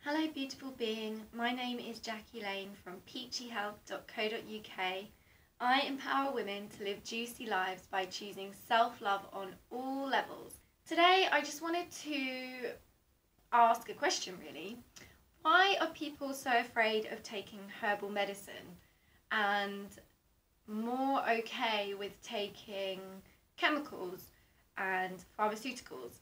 Hello beautiful being, my name is Jackie Lane from peachyhealth.co.uk. I empower women to live juicy lives by choosing self-love on all levels. Today I just wanted to ask a question really. Why are people so afraid of taking herbal medicine and more okay with taking chemicals and pharmaceuticals?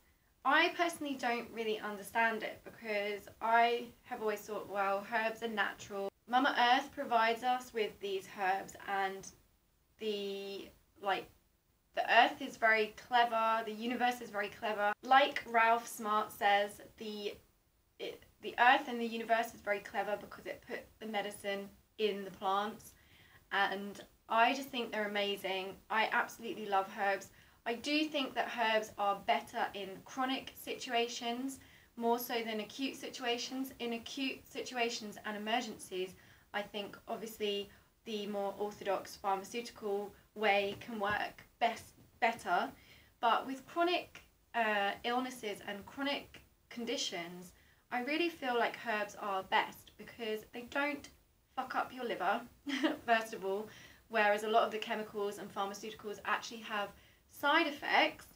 I personally don't really understand it because I have always thought, well, herbs are natural. Mama Earth provides us with these herbs, and the earth is very clever, the universe is very clever. Like Ralph Smart says, the earth and the universe is very clever because it put the medicine in the plants, and I just think they're amazing. I absolutely love herbs. I do think that herbs are better in chronic situations more so than acute situations. In acute situations and emergencies, I think obviously the more orthodox pharmaceutical way can work better. But with chronic illnesses and chronic conditions, I really feel like herbs are best because they don't fuck up your liver, first of all, whereas a lot of the chemicals and pharmaceuticals actually have side effects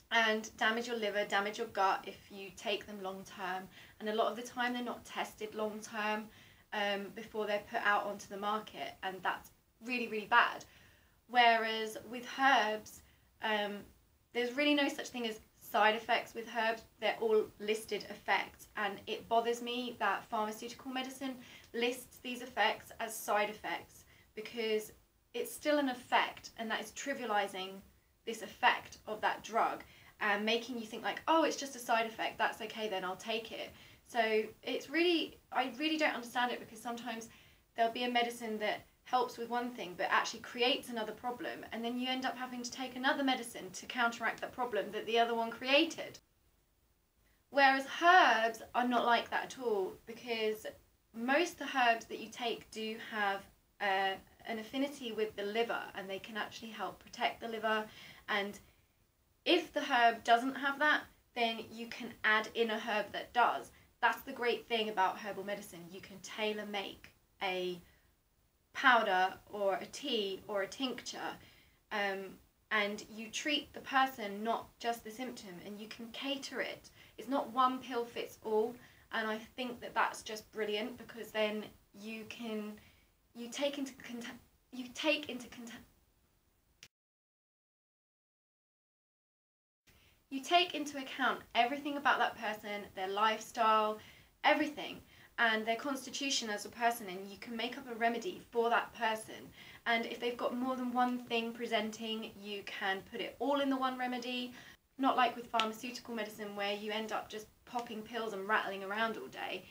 and damage your liver, damage your gut if you take them long term, and a lot of the time they're not tested long term before they're put out onto the market, and that's really bad. Whereas with herbs, there's really no such thing as side effects with herbs. They're all listed effects, and it bothers me that pharmaceutical medicine lists these effects as side effects because it's still an effect, and that is trivializing this effect of that drug and making you think like, oh, it's just a side effect, that's okay, then I'll take it. So it's really, I really don't understand it because sometimes there'll be a medicine that helps with one thing but actually creates another problem, and then you end up having to take another medicine to counteract that problem that the other one created. Whereas herbs are not like that at all, because most of the herbs that you take do have an affinity with the liver, and they can actually help protect the liver. And if the herb doesn't have that, then you can add in a herb that does. That's the great thing about herbal medicine. You can tailor make a powder or a tea or a tincture, and you treat the person, not just the symptom, and you can cater it. It's not one pill fits all, and I think that that's just brilliant because then you take into account everything about that person, their lifestyle, everything, and their constitution as a person, and you can make up a remedy for that person. And if they've got more than one thing presenting, you can put it all in the one remedy, not like with pharmaceutical medicine where you end up just popping pills and rattling around all day.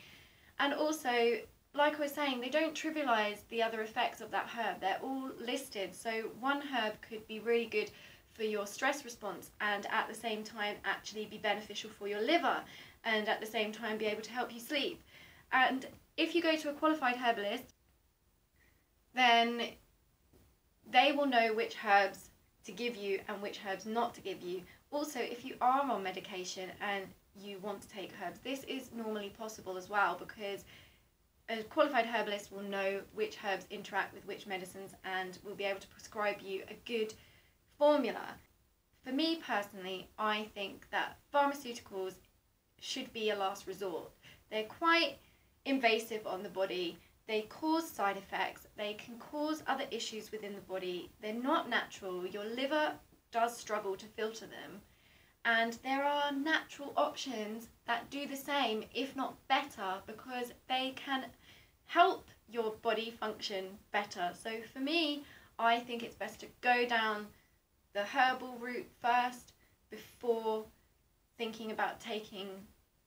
And also, like I was saying, they don't trivialize the other effects of that herb. They're all listed. So one herb could be really good for your stress response and at the same time actually be beneficial for your liver and at the same time be able to help you sleep. And if you go to a qualified herbalist, then they will know which herbs to give you and which herbs not to give you. Also, if you are on medication and you want to take herbs, this is normally possible as well, because a qualified herbalist will know which herbs interact with which medicines and will be able to prescribe you a good formula. For me personally, I think that pharmaceuticals should be a last resort. They're quite invasive on the body, they cause side effects, they can cause other issues within the body, they're not natural, your liver does struggle to filter them, and there are natural options that do the same, if not better, because they can help your body function better. So for me, I think it's best to go down the herbal route first before thinking about taking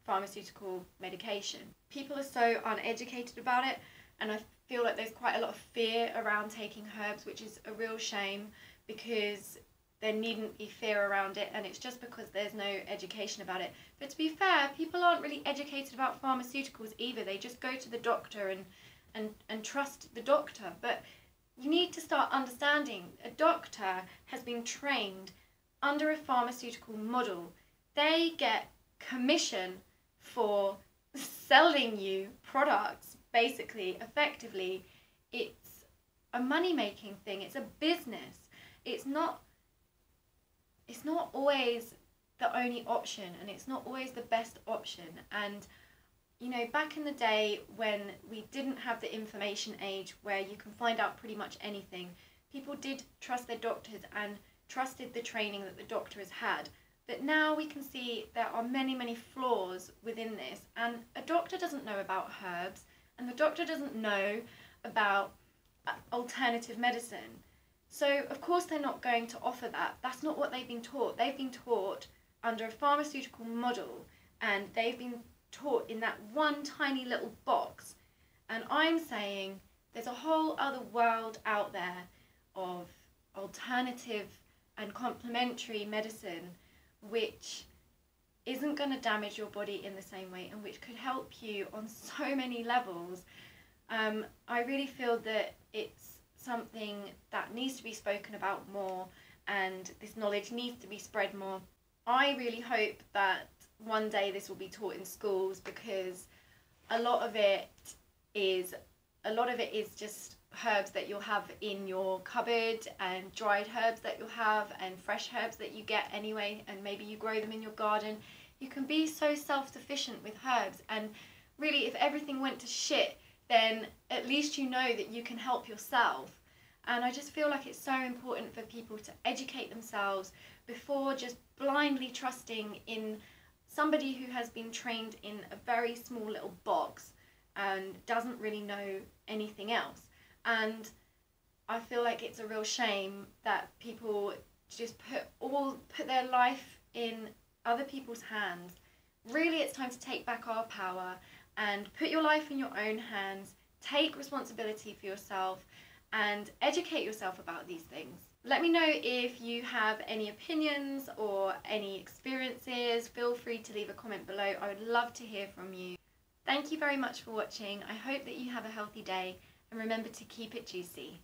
pharmaceutical medication. People are so uneducated about it, and I feel like there's quite a lot of fear around taking herbs, which is a real shame because there needn't be fear around it, and it's just because there's no education about it. But to be fair, people aren't really educated about pharmaceuticals either. They just go to the doctor and trust the doctor. But you need to start understanding a doctor has been trained under a pharmaceutical model. They get commission for selling you products, basically, effectively. It's a money-making thing. It's a business. It's not always the only option, and it's not always the best option. And you know, back in the day when we didn't have the information age where you can find out pretty much anything, people did trust their doctors and trusted the training that the doctor has had. But now we can see there are many, many flaws within this, and a doctor doesn't know about herbs, and the doctor doesn't know about alternative medicine. So of course they're not going to offer that. That's not what they've been taught. They've been taught under a pharmaceutical model, and they've been taught in that one tiny little box. And I'm saying there's a whole other world out there of alternative and complementary medicine which isn't going to damage your body in the same way, and which could help you on so many levels. I really feel that it's something that needs to be spoken about more, and this knowledge needs to be spread more. I really hope that one day this will be taught in schools, because a lot of it is just herbs that you'll have in your cupboard, and dried herbs that you'll have, and fresh herbs that you get anyway, and maybe you grow them in your garden. You can be so self-sufficient with herbs, and really if everything went to shit, then at least you know that you can help yourself. And I just feel like it's so important for people to educate themselves before just blindly trusting in somebody who has been trained in a very small little box and doesn't really know anything else. And I feel like it's a real shame that people just put their life in other people's hands. Really, it's time to take back our power and put your life in your own hands. Take responsibility for yourself and educate yourself about these things. Let me know if you have any opinions or any experiences. Feel free to leave a comment below. I would love to hear from you. Thank you very much for watching. I hope that you have a healthy day, and remember to keep it juicy.